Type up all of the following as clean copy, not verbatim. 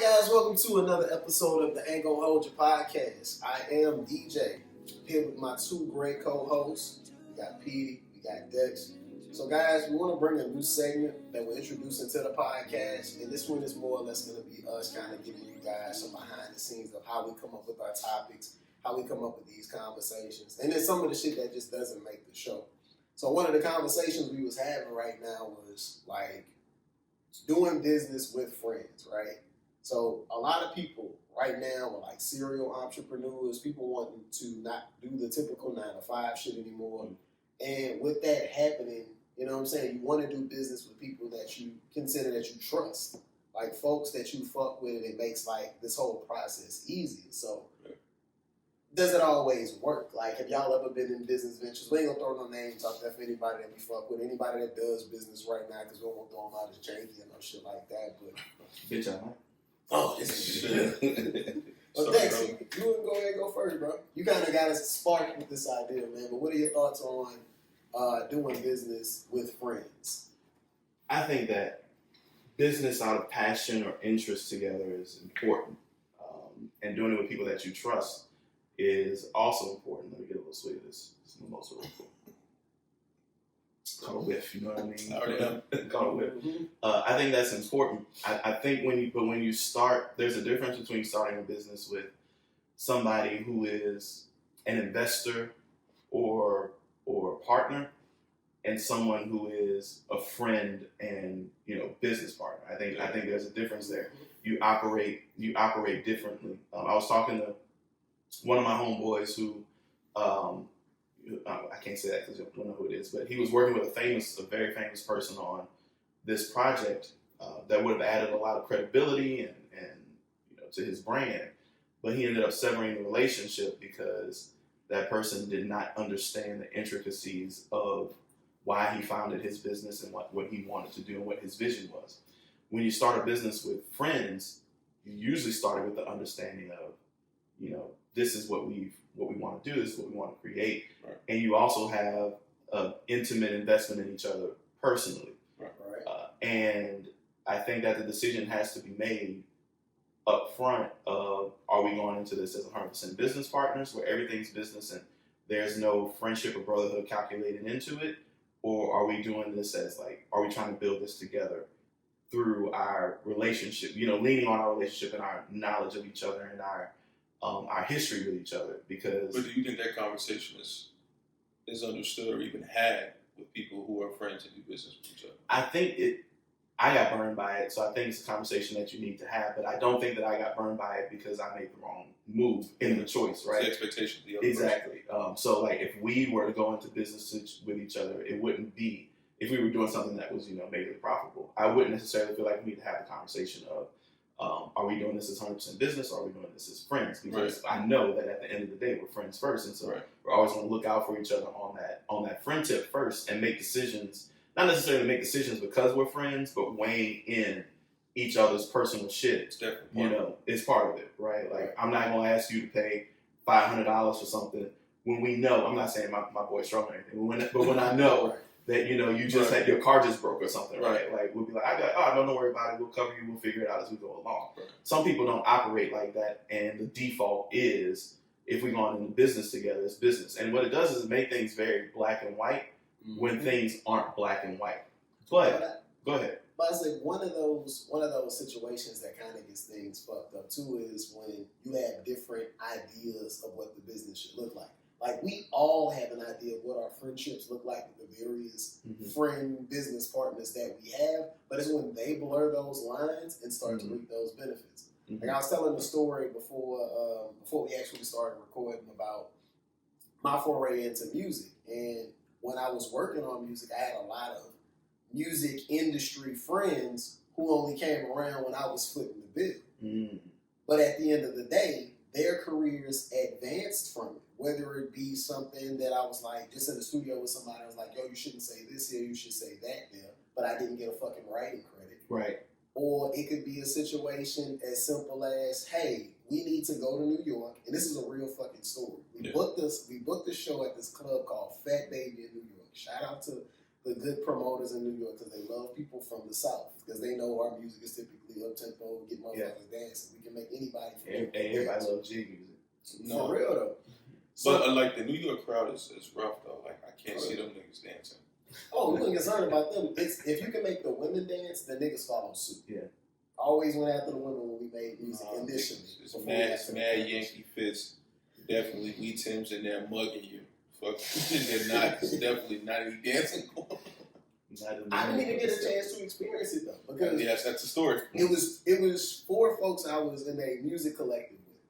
guys, welcome to another episode of the Ain't Gonna Hold Your podcast. I am DJ, here with my two great co-hosts. We got Petey, we got Dex. So guys, we want to bring a new segment that we're introducing to the podcast, and this one is more or less going to be us kind of giving you guys some behind the scenes of how we come up with our topics, how we come up with these conversations, and then some of the shit that just doesn't make the show. So one of the conversations we was having right now was like doing business with friends, right? So a lot of people right now are like serial entrepreneurs, people wanting to not do the typical 9-to-5 shit anymore. And with that happening, you know what I'm saying, you want to do business with people that you consider that you trust. Like folks that you fuck with, and it makes like this whole process easier. So does it always work? Like, have y'all ever been in business ventures? We ain't gonna throw no names out there for anybody that we fuck with, anybody that does business right now, because we don't want to throw them out as janky and no shit like that. But bitch, I might. Oh, this is shit. Well, Dex, you can go ahead and go first, bro. You kind of got us sparked with this idea, man. But what are your thoughts on doing business with friends? I think that business out of passion or interest together is important. And doing it with people that you trust is also important. Let me get a little sweet of this. This is my most important. Call a whiff, you know what I mean? Call a whiff. Mm-hmm. I think that's important. I think when you start, there's a difference between starting a business with somebody who is an investor or partner and someone who is a friend and business partner. I think there's a difference there. You operate differently. I was talking to one of my homeboys who. I can't say that because you don't know who it is, but he was working with a very famous person on this project that would have added a lot of credibility and to his brand, but he ended up severing the relationship because that person did not understand the intricacies of why he founded his business and what he wanted to do and what his vision was. When you start a business with friends, you usually start with the understanding of, this is what we want to do, this is what we want to create. Right. And you also have an intimate investment in each other personally. Right. And I think that the decision has to be made up front of, are we going into this as 100% business partners where everything's business and there's no friendship or brotherhood calculated into it? Or are we doing this as are we trying to build this together through our relationship, leaning on our relationship and our knowledge of each other and our history with each other? Because. But do you think that conversation is understood or even had with people who are friends and do business with each other? I got burned by it, so I think it's a conversation that you need to have. But I don't think that I got burned by it because I made the wrong move in the choice, right? It's the expectation of the other exactly. So if we were to go into business with each other, it wouldn't be if we were doing something that was majorly profitable. I wouldn't necessarily feel like we need to have the conversation of. Are we doing this as 100% business or are we doing this as friends? Because I know that at the end of the day, we're friends first. And so we're always going to look out for each other on that friend tip first and make decisions, not necessarily make decisions because we're friends, but weighing in each other's personal shit. It's definitely it's part of it, right? I'm not going to ask you to pay $500 for something when we know, I'm not saying my boy's strong or anything, but when I know that, you just had your car just broke or something, right? We'll be like, don't worry about it. We'll cover you. We'll figure it out as we go along. Right. Some people don't operate like that. And the default is if we're going into business together, it's business. And what it does is it make things very black and white when things aren't black and white. But go ahead. But I say one of those situations that kind of gets things fucked up too is when you have different ideas of what the business should look like. Like, we all have an idea of what our friendships look like with the various friend business partners that we have, but it's when they blur those lines and start to reap those benefits. Like, I was telling the story before we actually started recording about my foray into music. And when I was working on music, I had a lot of music industry friends who only came around when I was flipping the bill. But at the end of the day, their careers advanced from it. Whether it be something that I was like, just in the studio with somebody, I was like, yo, you shouldn't say this here, you should say that there, but I didn't get a fucking writing credit. Right. Or it could be a situation as simple as, hey, we need to go to New York, and this is a real fucking story. We booked the show at this club called Fat Baby in New York. Shout out to the good promoters in New York because they love people from the South because they know our music is typically up tempo, get motherfuckers dancing. We can make anybody feel. And everybody loves G music. No. For real though. But like the New York crowd is rough though. Like I can't see them niggas dancing. Oh, you ain't concerned about them. If you can make the women dance, the niggas follow suit. Yeah. Always went after the women when we made music initially. It's mad Yankee fits. Definitely Lee Tim's in there mugging you. Fuck, they're not. It's definitely not any dancing. I didn't even get a chance to experience it though because yes, that's the story. it was 4 folks I was in a music collective with.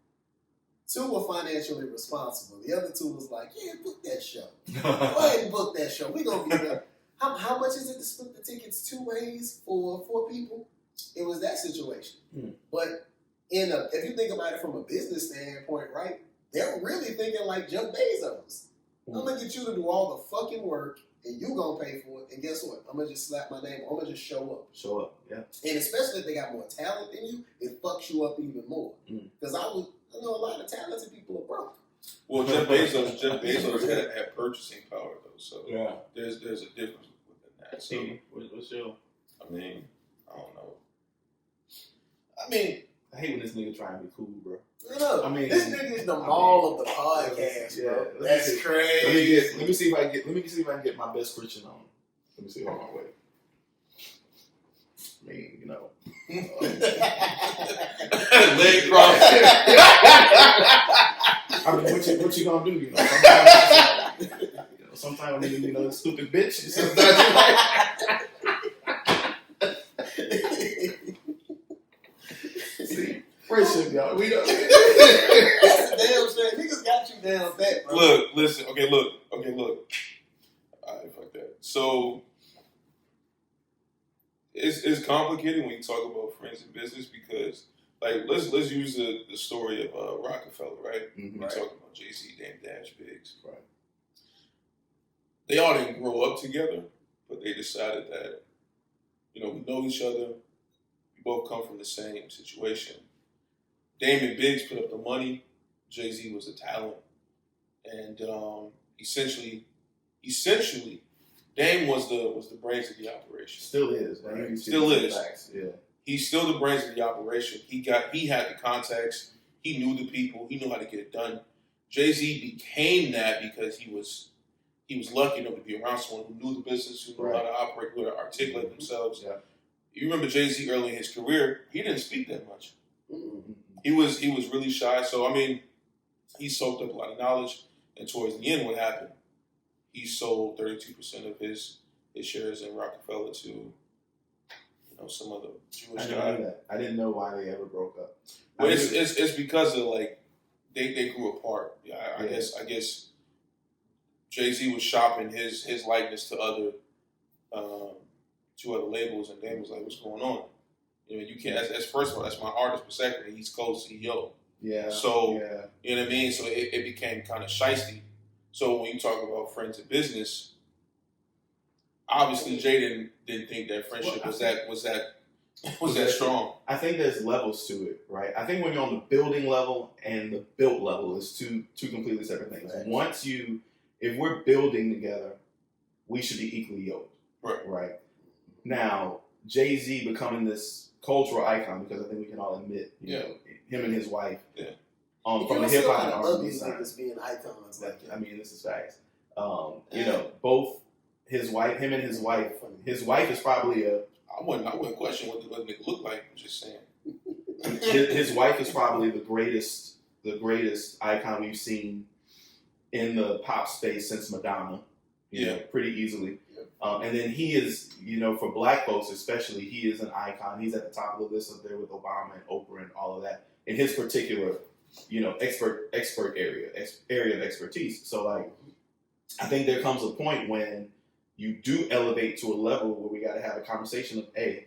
2 were financially responsible. The other 2 was like, yeah, book that show. Go ahead and book that show. We gonna be there. How much is it to split the tickets 2 ways for 4 people? It was that situation. But if you think about it from a business standpoint, right? They're really thinking like Jeff Bezos. I'm gonna get you to do all the fucking work, and you gonna pay for it. And guess what? I'm gonna just slap my name. I'm gonna just show up. Show up, yeah. And especially if they got more talent than you, it fucks you up even more. Because I know a lot of talented people are broke. Well, Jeff Bezos had purchasing power though, so yeah. There's a difference within that. So What's your? I mean, I don't know. I hate when this nigga try and be cool, bro. No, I mean, this nigga is the mall of the podcast, bro. Yeah, That's crazy. Let me see if I can get my best Christian on. Let me see. Hold on, wait. I mean, you know. Leg crossed. I mean, what you gonna do? You know, sometimes you know, stupid bitch. See, friendship, y'all. We don't. That's the damn shit. Niggas got you down pat, bro. Look. Alright, fuck that. So it's complicated when you talk about friends and business because, like, let's use the story of Rockefeller, right? Mm-hmm. We're talking about Jay-Z, Dame Dash, Biggs, right? They all didn't grow up together, but they decided that, you know, we know each other. We both come from the same situation. Dame and Biggs put up the money. Jay-Z was the talent, and essentially, Dame was the brains of the operation. Still is. Right? Right? Still is. Facts. Yeah. He's still the brains of the operation. He had the contacts. He knew the people. He knew how to get it done. Jay-Z became that because he was lucky enough to be around someone who knew the business, who knew how to operate, who had to articulate themselves. Yeah. You remember Jay-Z early in his career, he didn't speak that much. Mm-hmm. He was really shy. So I mean, he soaked up a lot of knowledge. And towards the end, what happened? He sold 32% of his shares in Rockefeller to some other Jewish guy. I didn't know why they ever broke up. Well, it's because of like they grew apart. Yeah, I guess Jay-Z was shopping his likeness to other labels, and Dan was like, "What's going on?" You know, you can't. As first of all, that's my artist, but secondly, he's co-CEO. Yeah. So you know what I mean. So it became kind of shiesty. So when you talk about friends and business, obviously Jay didn't think that friendship was that strong. I think there's levels to it, right? I think when you're on the building level and the built level is two completely separate things. Right. If we're building together, we should be equally yoked. Right. Now, Jay-Z becoming this cultural icon, because I think we can all admit, you know, him and his wife. Yeah. From the hip hop and R&B side. Being icons like I mean, this is facts. You know, both him and his wife. His wife is probably I wouldn't question what the nigga looked like. I'm just saying. His wife is probably the greatest icon we've seen in the pop space since Madonna. You know, pretty easily. And then he is, you know, for black folks especially, he is an icon. He's at the top of the list up there with Obama and Oprah and all of that in his particular, you know, expert area of expertise. So like, I think there comes a point when you do elevate to a level where we got to have a conversation of, hey,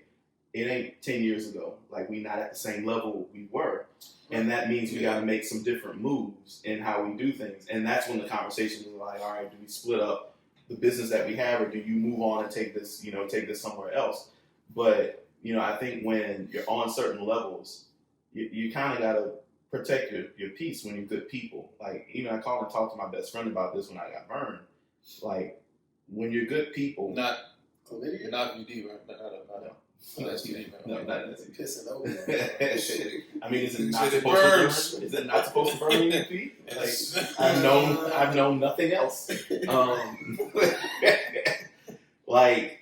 it ain't 10 years ago. Like, we not at the same level we were. And that means we got to make some different moves in how we do things. And that's when the conversation is like, all right, do we split up the business that we have, or do you move on and take this somewhere else? But, you know, I think when you're on certain levels, you kind of got to protect your peace when you're good people. Like, even I called and talked to my best friend about this when I got burned. Like, when you're good people, Not Chlamydia? not VD, right? Not STD, right? no, not STD. Pissing over. Shit. I mean, is it You not said it supposed to burn? burns. Is it not supposed to burn in your feet? Like, Yes. I've known nothing else. Like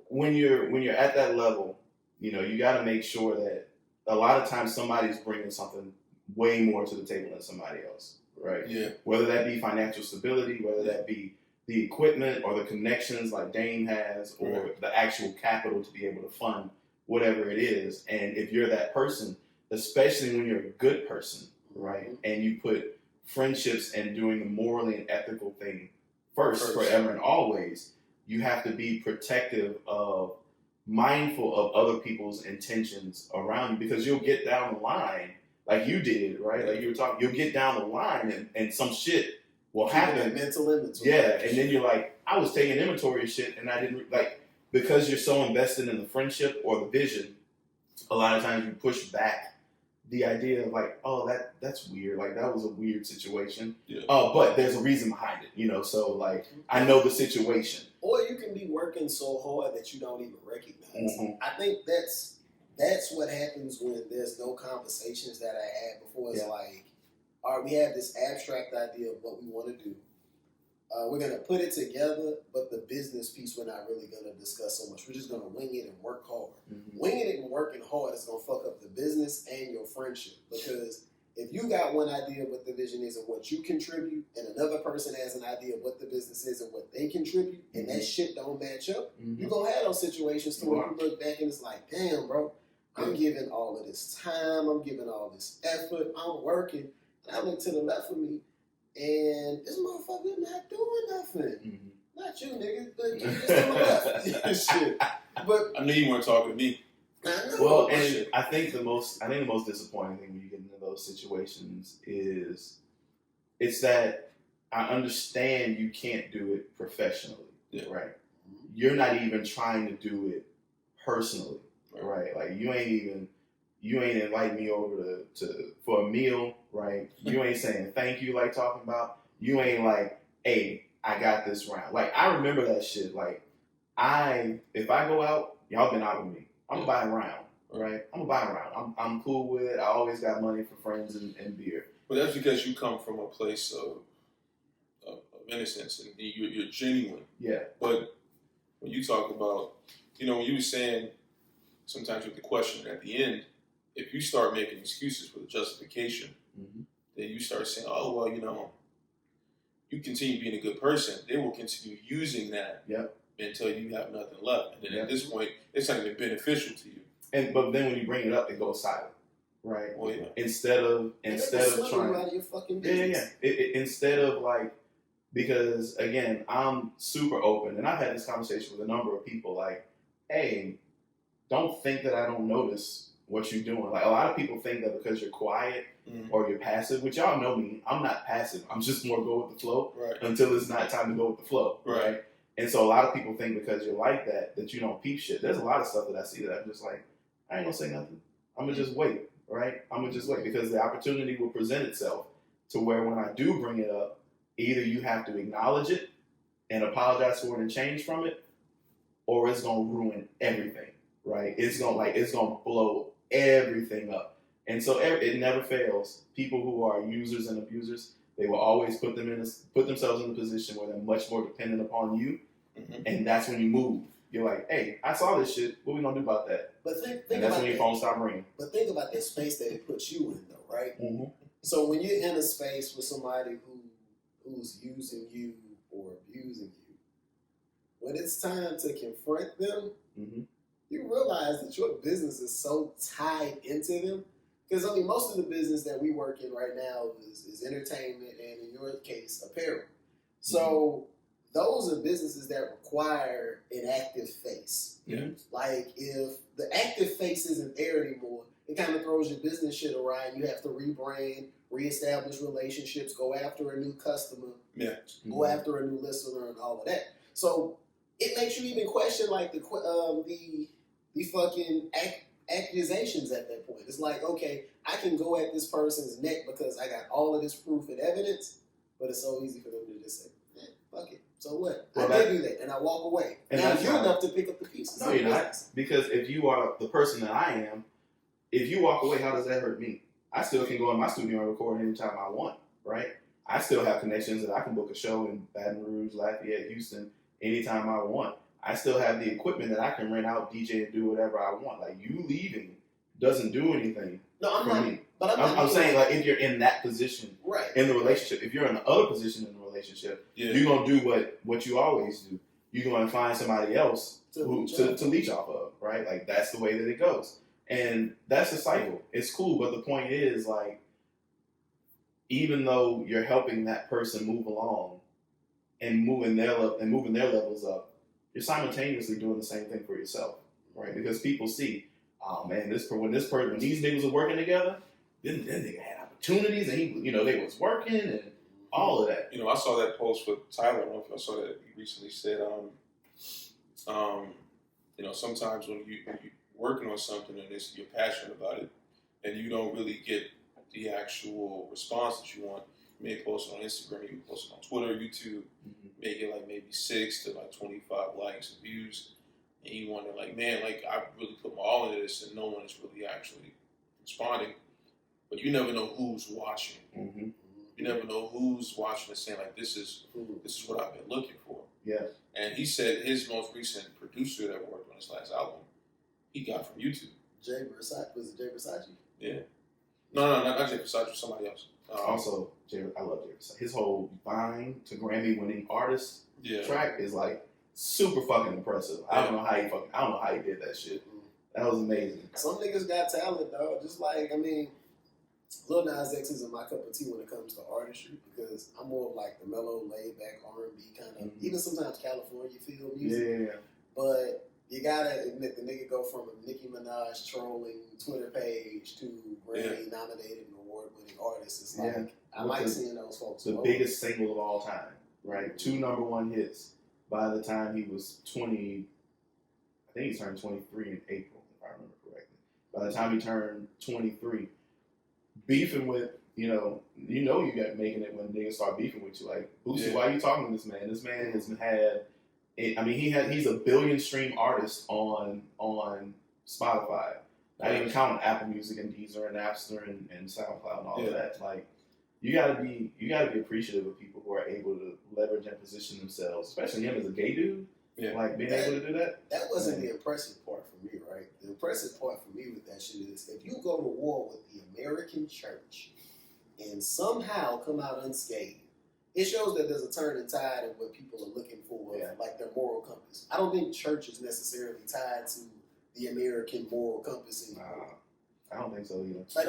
when you're at that level, you know, you got to make sure that a lot of times somebody's bringing something way more to the table than somebody else, right? Yeah. Whether that be financial stability, whether that be the equipment or the connections like Dame has, or the actual capital to be able to fund whatever it is. And if you're that person, especially when you're a good person, right, and you put friendships and doing the morally and ethical thing first, forever and always, you have to be protective of, mindful of other people's intentions around you, because you'll get down the line like you did, right? Like you were talking, you'll get down the line and some shit will happen. Mental inventory. Yeah, and then you're like, I was taking inventory of shit and I didn't, like, because you're so invested in the friendship or the vision, a lot of times you push back the idea of like, oh, that's weird. Like, that was a weird situation. Yeah. But there's a reason behind it, you know? So, like, I know the situation. Or you can be working so hard that you don't even recognize. Mhm. I think that's what happens when there's no conversations that I had before. It's like, all right, we have this abstract idea of what we want to do. We're going to put it together, but the business piece we're not really going to discuss so much. We're just going to wing it and work hard. Mhm. Winging it and working hard is going to fuck up the business and your friendship. Because if you got one idea of what the vision is and what you contribute, and another person has an idea of what the business is and what they contribute, and that shit don't match up, you're going to have those situations to where you look back and it's like, damn, bro, I'm giving all of this time, I'm giving all this effort, I'm working, and I look to the left of me, and this motherfucker not doing nothing. Not you, nigga, but you just to the left. Shit. But I knew you weren't talking to me. I know. Well, and I think the most disappointing thing when you get into those situations is it's that I understand you can't do it professionally, right? You're not even trying to do it personally, right? Like you ain't invite me over to for a meal, right? You ain't saying thank you like talking about. You ain't like, hey, I got this round. Like I remember that shit. Like if I go out, y'all been out with me. I'm gonna buy a round, right? I'm gonna buy a round. I'm cool with it. I always got money for friends and beer. But that's because you come from a place of innocence and you're genuine. Yeah. But when you talk about, you know, when you were saying sometimes with the question at the end, if you start making excuses for the justification, then you start saying, oh, well, you know, you continue being a good person, they will continue using that until you have nothing left. And then at this point, it's not even beneficial to you. But then when you bring it up, it goes silent, right? Well, yeah. Instead Instead of trying, out of your fucking business. Instead of like, because again, I'm super open, and I've had this conversation with a number of people. Like, hey, don't think that I don't notice what you're doing. Like a lot of people think that because you're quiet or you're passive, which y'all know me, I'm not passive. I'm just more go with the flow until it's not time to go with the flow, right? And so a lot of people think because you're like that you don't peep shit. There's a lot of stuff that I see that I'm just like, I ain't gonna say nothing. I'm gonna just wait, right? I'm gonna just wait because the opportunity will present itself to where when I do bring it up, either you have to acknowledge it and apologize for it and change from it, or it's gonna ruin everything, right? It's gonna blow everything up. And so it never fails. People who are users and abusers, they will always put themselves in a position where they're much more dependent upon you, and that's when you move. You're like, hey, I saw this shit. What we gonna do about that? But think and that's about when your phone stop ringing. But think about the space that it puts you in, though, right? So when you're in a space with somebody who's using you or abusing you, when it's time to confront them, you realize that your business is so tied into them. Because, I mean, most of the business that we work in right now is entertainment and, in your case, apparel. So those are businesses that require an active face. Like, if the active face isn't there anymore, it kind of throws your business shit around. You have to rebrand, reestablish relationships, go after a new customer, go after a new listener, and all of that. So it makes you even question, like, the fucking accusations at that point. It's like, okay, I can go at this person's neck because I got all of this proof and evidence, but it's so easy for them to just say, fuck it. So what? Well, I did do that, and I walk away. And Now that's you're fine. enough to pick up the pieces. No, you're not. Because if you are the person that I am, if you walk away, how does that hurt me? I still can go in my studio and record anytime I want, right? I still have connections that I can book a show in Baton Rouge, Lafayette, Houston, anytime I want. I still have the equipment that I can rent out, DJ, and do whatever I want. Like, you leaving doesn't do anything No, I'm for not. me. But I'm saying, like, if you're in that position right in the relationship, if you're in the other position in the relationship, you're going to do what you always do. You're going to find somebody else to leech off of, right? Like, that's the way that it goes. And that's the cycle. It's cool, but the point is, like, even though you're helping that person move along and moving their levels up, you're simultaneously doing the same thing for yourself, right? Because people see, oh man, when these niggas are working together, then they had opportunities, and they was working and all of that. I saw that post with Tyler. I don't know if I saw that he recently said, sometimes when you're working on something and you're passionate about it, and you don't really get the actual response that you want. You may post it on Instagram, you can post it on Twitter, YouTube, make it like maybe 6 to like 25 likes and views, and you wonder like, man, like I really put my all into this, and no one is really actually responding. But you never know who's watching. Mm-hmm. You never know who's watching and saying like, this is what I've been looking for. Yeah. And he said his most recent producer that worked on his last album, he got from YouTube. Jay Versace. Was it Jay Versace? Yeah. No, not Jay Versace, somebody else. Also, I love Jay Versace. His whole Vine to Grammy-winning artist track is like super fucking impressive. I don't know how he did that shit. That was amazing. Some niggas got talent, though. Just like, Lil Nas X isn't my cup of tea when it comes to artistry, because I'm more of like the mellow, laid-back R&B kind of, even sometimes California feel music. Yeah. But you gotta admit, the nigga go from a Nicki Minaj trolling Twitter page to Grammy-nominated and award-winning artist. It's like, I like seeing those folks. The biggest single of all time, right? 2 number 1 hits by the time he was 20. I think he turned 23 in April, if I remember correctly. By the time he turned 23, beefing with, you got making it when niggas start beefing with you. Like, Boosie, why are you talking to this man? This man has had, he's a billion stream artist on Spotify. Not even counting Apple Music and Deezer and Napster and SoundCloud and all of that. Like, you gotta be appreciative of people who are able to leverage and position themselves, especially him as a gay dude. Yeah. Like, being able to do that. That wasn't the impressive part for me, right? The impressive part for me with that shit is if you go to war with the American church and somehow come out unscathed, it shows that there's a turning tide of what people are looking for, like their moral compass. I don't think church is necessarily tied to the American moral compass anymore. I don't think so either. I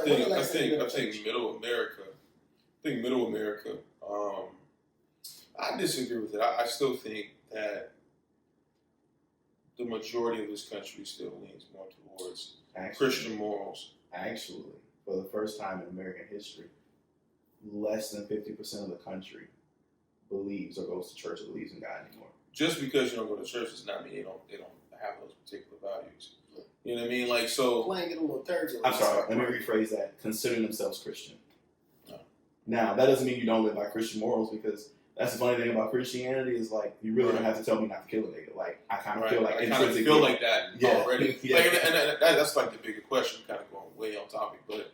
think Middle America. I disagree with it. I still think that the majority of this country still leans more towards Christian morals. Actually, for the first time in American history, less than 50% of the country believes or goes to church or believes in God anymore. Just because you don't go to church does not mean they don't have those particular values. You know what I mean? Like, so playing it a little turbulent. I'm sorry. Let me rephrase that. Considering themselves Christian. No. Now, that doesn't mean you don't live by Christian morals, because that's the funny thing about Christianity is, like, you really don't have to tell me not to kill a nigga. Like, I kind of feel like intrinsically feel like that already. Yeah. Like, and that's like the bigger question, kind of going way on topic, but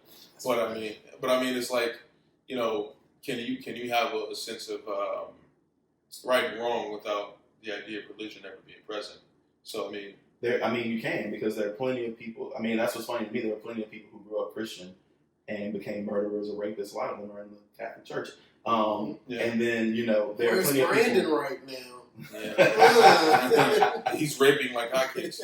I mean, it's like, can you have a sense of right and wrong without the idea of religion ever being present? So you can, because there are plenty of people. I mean, that's what's funny to me. There are plenty of people who grew up Christian and became murderers or rapists. A lot of them are in the Catholic Church. And then, there are plenty of people. Brandon right now? Yeah. He's raping like hotcakes.